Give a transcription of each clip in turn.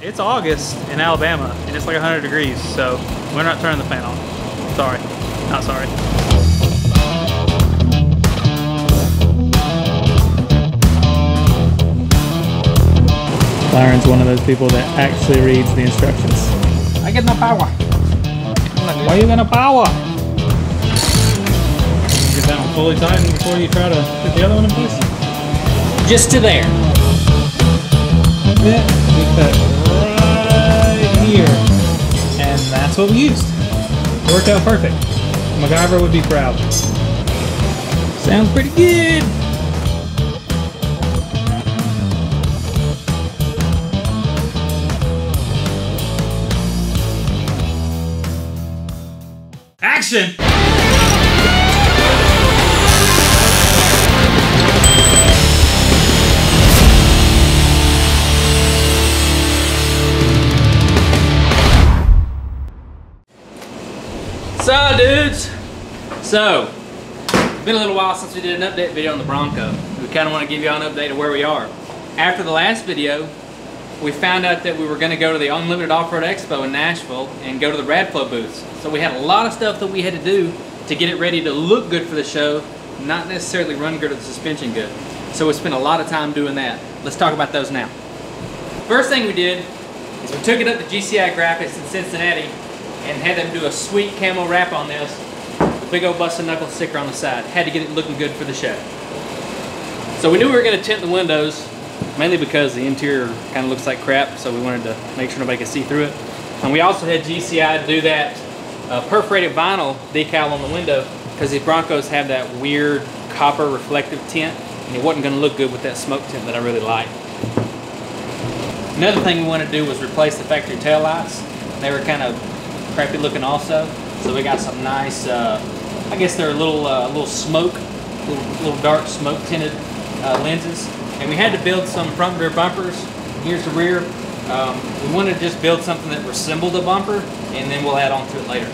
It's August in Alabama and it's like 100 degrees, so we're not turning the fan on. Sorry, not sorry. Byron's one of those people that actually reads the instructions. I get no power. Why are you gonna power? Get that one fully tightened before you try to put the other one in place? Just to there. Yeah, we cut right here. And that's what we used. Worked out perfect. MacGyver would be proud. Sounds pretty good. Action! So dudes, so it's been a little while since we did an update video on the Bronco. We kind of want to give you all an update of where we are. After the last video, we found out that we were going to go to the Unlimited Off-Road Expo in Nashville and go to the Radflow booths. So we had a lot of stuff that we had to do to get it ready to look good for the show, not necessarily run good or the suspension good. So we spent a lot of time doing that. Let's talk about those now. First thing we did is we took it up to GCI Graphics in Cincinnati and had them do a sweet camo wrap on this, the big old Busted Knuckle sticker on the side. Had to get it looking good for the show. So we knew we were going to tint the windows, mainly because the interior kind of looks like crap, so we wanted to make sure nobody could see through it. And we also had GCI to do that perforated vinyl decal on the window, because these Broncos have that weird copper reflective tint, and it wasn't going to look good with that smoke tint that I really like. Another thing we wanted to do was replace the factory tail lights. They were kind of crappy looking also, so we got some nice, I guess they're a little smoke, little dark smoke tinted lenses. And we had to build some front rear bumpers. Here's the rear. We wanted to just build something that resembled a bumper, and then we'll add on to it later.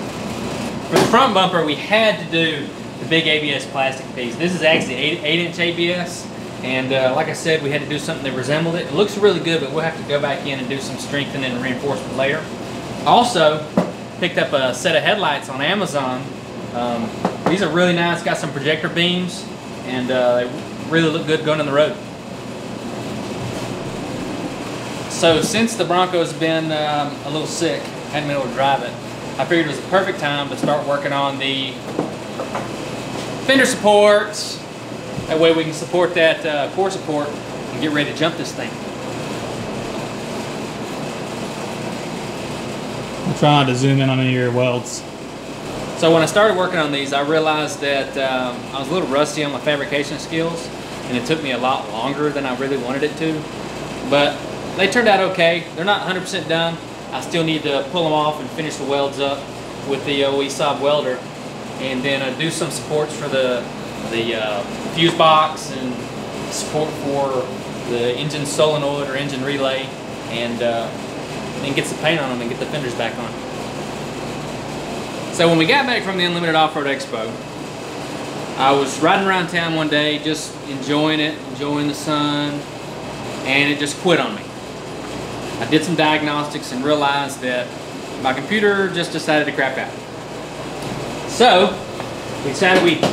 For the front bumper, we had to do the big ABS plastic piece. This is actually 8-inch ABS, and like I said, we had to do something that resembled it. It looks really good, but we'll have to go back in and do some strengthening and reinforcement later. Also, picked up a set of headlights on Amazon. These are really nice, got some projector beams, and they really look good going on the road. So since the Bronco's been a little sick, hadn't been able to drive it, I figured it was the perfect time to start working on the fender supports. That way we can support that core support and get ready to jump this thing. I'm trying to zoom in on any of your welds. So when I started working on these, I realized that I was a little rusty on my fabrication skills, and it took me a lot longer than I really wanted it to. But they turned out okay. They're not 100% done. I still need to pull them off and finish the welds up with the ESOB welder, and then do some supports for the fuse box and support for the engine solenoid or engine relay, and then get some paint on them and get the fenders back on. So when we got back from the Unlimited Off-Road Expo, I was riding around town one day just enjoying it, enjoying the sun, and it just quit on me. I did some diagnostics and realized that my computer just decided to crap out. So we decided we'd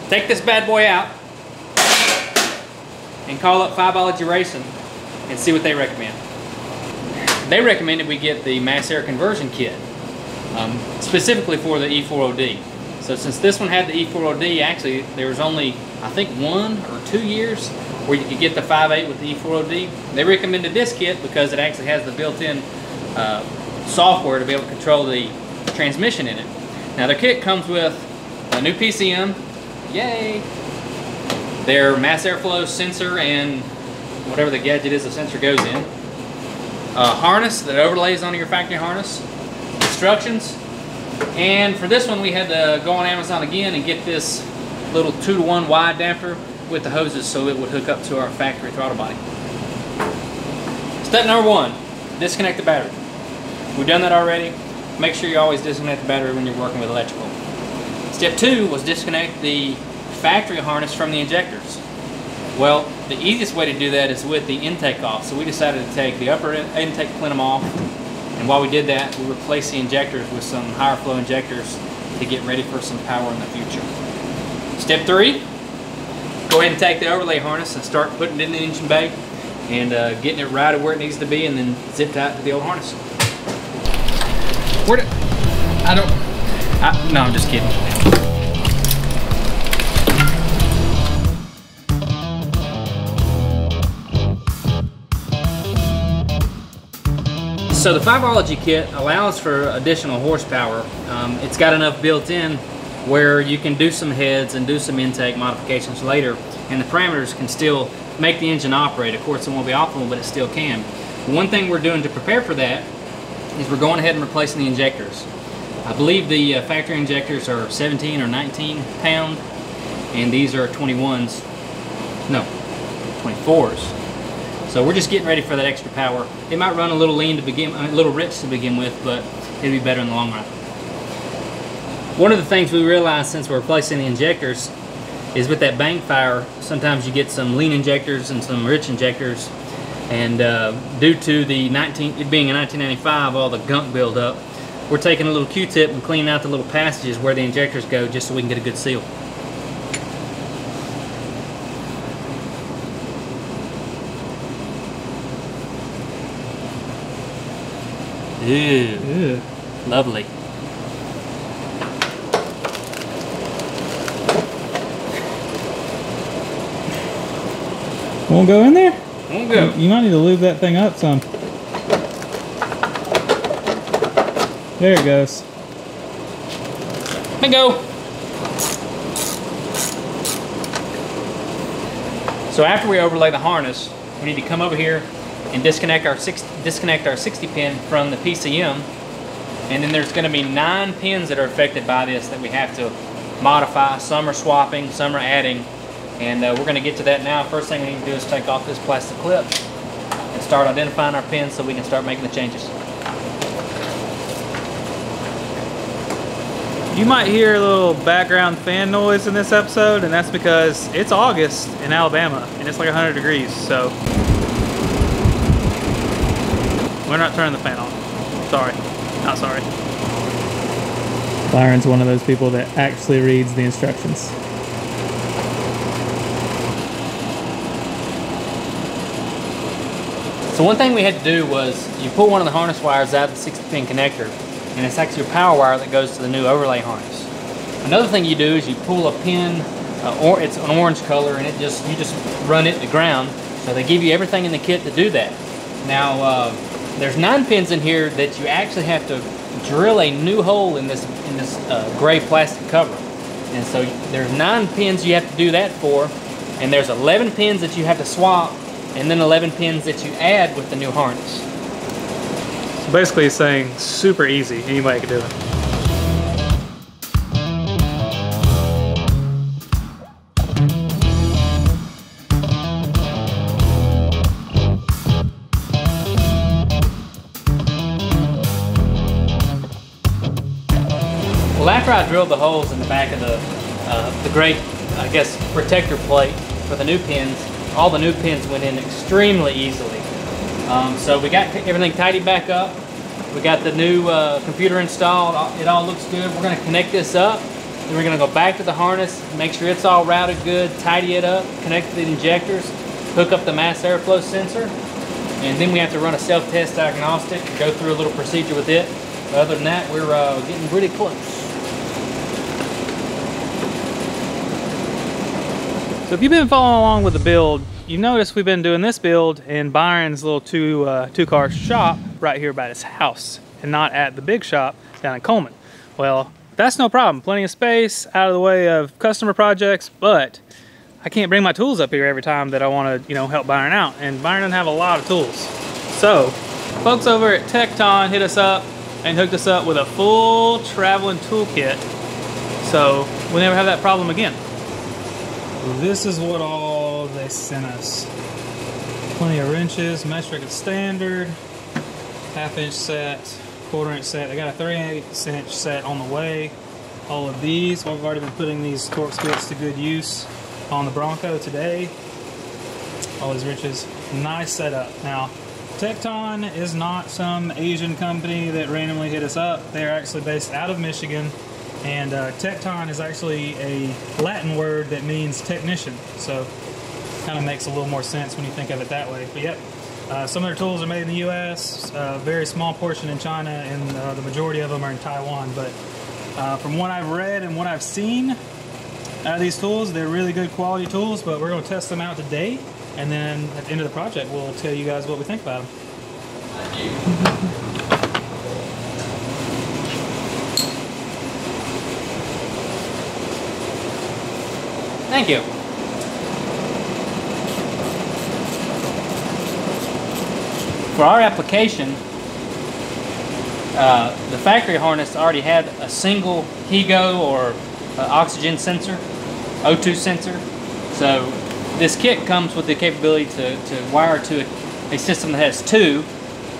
take this bad boy out and call up Fiveology Racing and see what they recommend. They recommended we get the mass air conversion kit, specifically for the E4OD. So since this one had the E4OD, actually there was only, I think, 1 or 2 years where you could get the 5.8 with the E4OD. They recommended this kit because it actually has the built-in software to be able to control the transmission in it. Now their kit comes with a new PCM, yay! Their mass airflow sensor and whatever the gadget is the sensor goes in. A harness that overlays onto your factory harness. Instructions. And for this one we had to go on Amazon again and get this little 2-to-1 wide damper with the hoses so it would hook up to our factory throttle body. Step number 1, disconnect the battery. We've done that already. Make sure you always disconnect the battery when you're working with electrical. Step 2 was disconnect the factory harness from the injectors. Well, the easiest way to do that is with the intake off. So we decided to take the upper intake plenum off, and while we did that, we replaced the injectors with some higher flow injectors to get ready for some power in the future. Step 3, go ahead and take the overlay harness and start putting it in the engine bay and getting it right where it needs to be, and then zip tie it to the old harness. No, I'm just kidding. So the Fiveology kit allows for additional horsepower. It's got enough built in where you can do some heads and do some intake modifications later, and the parameters can still make the engine operate. Of course, it won't be optimal, but it still can. One thing we're doing to prepare for that is we're going ahead and replacing the injectors. I believe the factory injectors are 17 or 19 pound, and these are 21s, no, 24s. So we're just getting ready for that extra power. It might run a little lean to begin, a little rich to begin with, but it'll be better in the long run. One of the things we realized since we're replacing the injectors is with that bang fire, sometimes you get some lean injectors and some rich injectors, and due to it being in 1995, all the gunk buildup, we're taking a little Q-tip and cleaning out the little passages where the injectors go, just so we can get a good seal. Ew. Lovely. Won't go in there? Won't go. You might need to lube that thing up some. There it goes. Bingo! So after we overlay the harness, we need to come over here and disconnect our 60 pin from the PCM, and then there's going to be 9 pins that are affected by this that we have to modify. Some are swapping, some are adding, and we're going to get to that now. First thing we need to do is take off this plastic clip and start identifying our pins so we can start making the changes. You might hear a little background fan noise in this episode, and that's because it's August in Alabama and it's like 100 degrees, so we're not turning the fan on. Sorry. Not sorry. Byron's one of those people that actually reads the instructions. So one thing we had to do was you pull one of the harness wires out of the 60-pin connector, and it's actually a power wire that goes to the new overlay harness. Another thing you do is you pull a pin, or it's an orange color, and you just run it to ground. So they give you everything in the kit to do that. Now there's 9 pins in here that you actually have to drill a new hole in this gray plastic cover, and so there's 9 pins you have to do that for, and there's 11 pins that you have to swap, and then 11 pins that you add with the new harness. So basically it's saying super easy, anybody can do it. Well, after I drilled the holes in the back of the gray, I guess, protector plate for the new pins, all the new pins went in extremely easily. So we got everything tidied back up. We got the new computer installed. It all looks good. We're going to connect this up. Then we're going to go back to the harness, make sure it's all routed good, tidy it up, connect to the injectors, hook up the mass airflow sensor, and then we have to run a self-test diagnostic, go through a little procedure with it. But other than that, we're getting pretty close. So if you've been following along with the build, you notice we've been doing this build in Byron's little two-car shop right here by his house, and not at the big shop down in Coleman. Well, that's no problem. Plenty of space, out of the way of customer projects, but I can't bring my tools up here every time that I want to, help Byron out, and Byron doesn't have a lot of tools. So, folks over at Tecton hit us up and hooked us up with a full Travelin Toolkit, so we'll never have that problem again. This is what all they sent us. Plenty of wrenches, metric and standard, half-inch set, quarter-inch set. They got a 3/8" set on the way. All of these, we've already been putting these Torx bits to good use on the Bronco today. all these riches. Nice setup. Now, Tecton is not some Asian company that randomly hit us up. They're actually based out of Michigan, and Tecton is actually a Latin word that means technician, so kind of makes a little more sense when you think of it that way. But yep, some of their tools are made in the US, a very small portion in China, and the majority of them are in Taiwan. But from what I've read and what I've seen out of these tools, they're really good quality tools, but we're going to test them out today, and then at the end of the project we'll tell you guys what we think about them. Thank you. For our application, the factory harness already had a single HEGO or oxygen sensor, O2 sensor. So this kit comes with the capability to wire to a system that has two,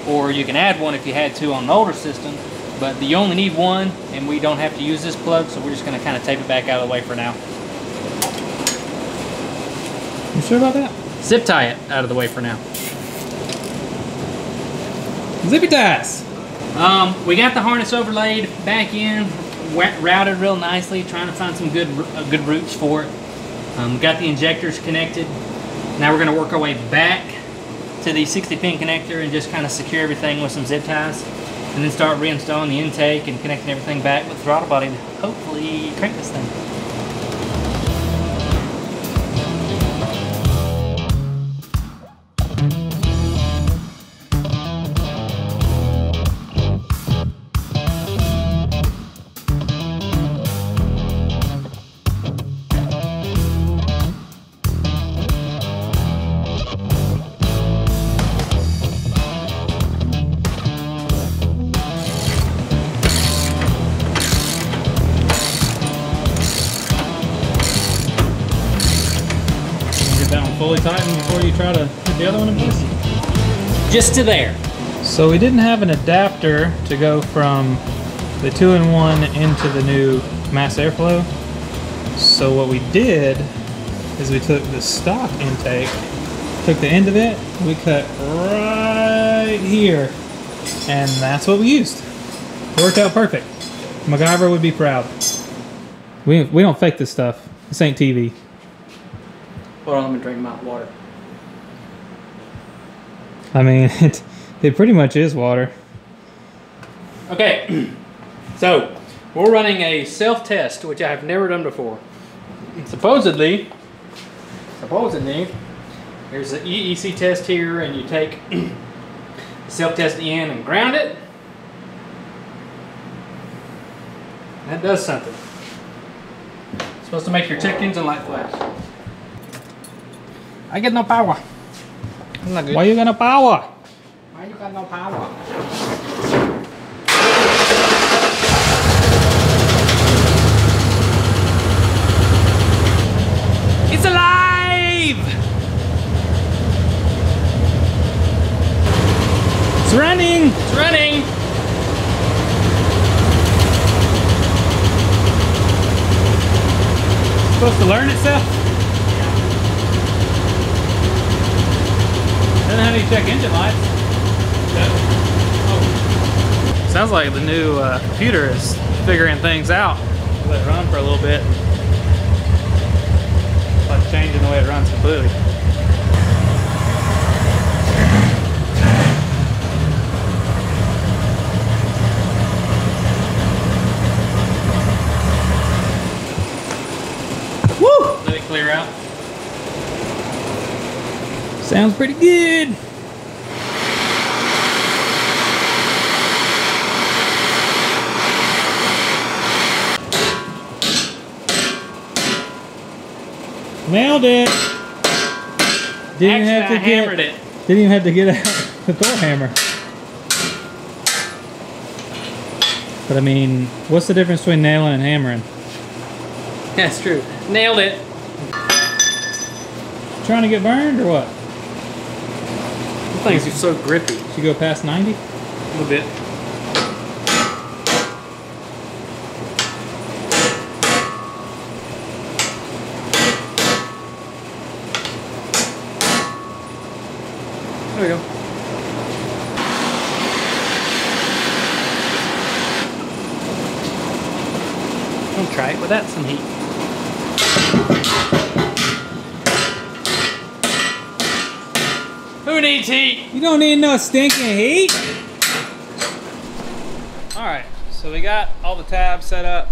or you can add one if you had two on the older system, but you only need one, and we don't have to use this plug, so we're just going to kind of tape it back out of the way for now. You sure about that? Zip tie it out of the way for now. Zippy ties! We got the harness overlaid back in, routed real nicely, trying to find some good roots for it. Got the injectors connected. Now we're going to work our way back to the 60-pin connector and just kind of secure everything with some zip ties, and then start reinstalling the intake and connecting everything back with the throttle body to hopefully crank this thing. Fully tighten before you try to put the other one in place? Just to there. So we didn't have an adapter to go from the 2-in-1 into the new mass airflow. So what we did is we took the stock intake, took the end of it, we cut right here, and that's what we used. It worked out perfect. MacGyver would be proud. We don't fake this stuff. This ain't TV. Hold on, let me drink my water. I mean, it pretty much is water. Okay, so we're running a self-test, which I have never done before. Supposedly, there's an EEC test here, and you take the self-test in and ground it. That does something. It's supposed to make your check engine light flash. I get no power. I'm not good. Why you got no power? Why you got no power? It's alive! It's running! It's running! It's supposed to learn itself? Doesn't have any check engine lights. Oh. Sounds like the new computer is figuring things out. Let it run for a little bit. It's like changing the way it runs completely. Woo! Let it clear out. Sounds pretty good. Nailed it. Didn't even have to get out the Thor hammer. But I mean, what's the difference between nailing and hammering? That's true. Nailed it. Trying to get burned or what? Things are so grippy. Should you go past 90? A little bit. There we go. We'll try it without some heat. Who needs heat? You don't need no stinking heat. Alright, so we got all the tabs set up.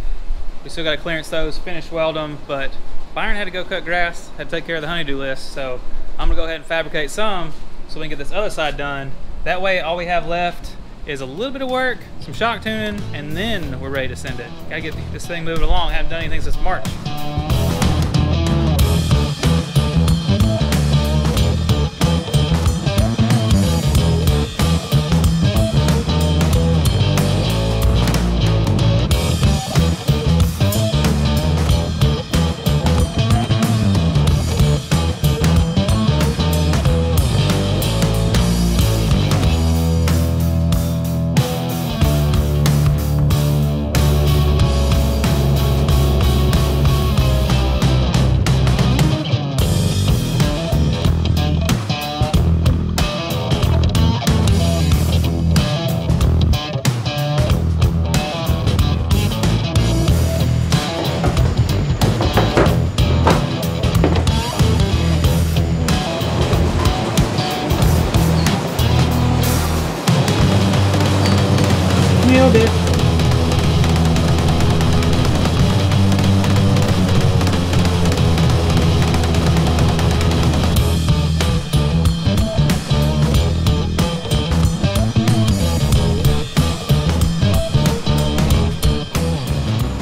We still got to clearance those, finish weld them, but Byron had to go cut grass, had to take care of the honeydew list, so I'm gonna go ahead and fabricate some so we can get this other side done. That way all we have left is a little bit of work, some shock tuning, and then we're ready to send it. Gotta get this thing moving along. Haven't done anything since March. Nailed it.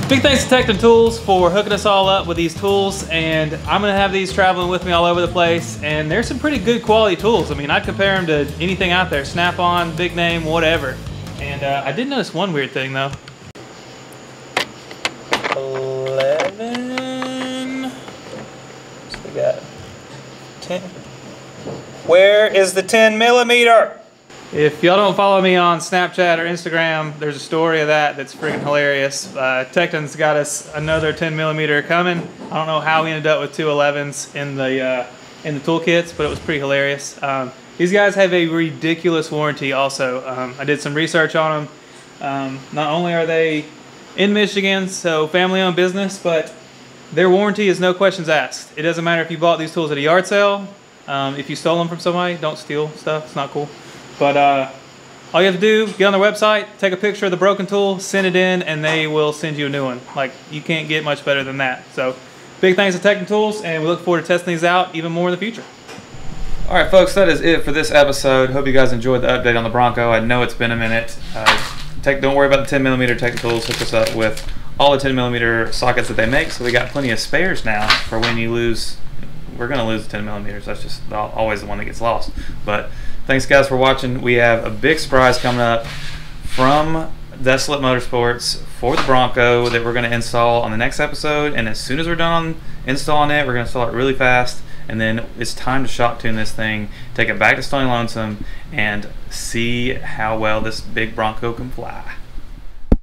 Big thanks to Tack Tools for hooking us all up with these tools, and I'm gonna have these traveling with me all over the place, and there's some pretty good quality tools. I mean, I'd compare them to anything out there, Snap-on, Big Name, whatever. And I did notice one weird thing though. 11. So we got 10. Where is the 10mm? If y'all don't follow me on Snapchat or Instagram, there's a story of that's freaking hilarious. Tekton's got us another 10mm coming. I don't know how we ended up with two 11s in the toolkits, but it was pretty hilarious. These guys have a ridiculous warranty also. I did some research on them. Not only are they in Michigan, so family-owned business, but their warranty is no questions asked. It doesn't matter if you bought these tools at a yard sale, if you stole them from somebody. Don't steal stuff, it's not cool. But all you have to do, get on their website, take a picture of the broken tool, send it in, and they will send you a new one. Like, you can't get much better than that. So big thanks to Tack Tools, and we look forward to testing these out even more in the future. Alright folks, that is it for this episode. Hope you guys enjoyed the update on the Bronco. I know it's been a minute. Don't worry about the 10mm. Tack Tools hook us up with all the 10mm sockets that they make, so we got plenty of spares now for when you lose. We're going to lose the 10mm. That's just always the one that gets lost. But thanks guys for watching. We have a big surprise coming up from Desolate Motorsports for the Bronco that we're going to install on the next episode, and as soon as we're done installing it, we're going to install it really fast. And then it's time to shock tune this thing, take it back to Stony Lonesome, and see how well this big Bronco can fly.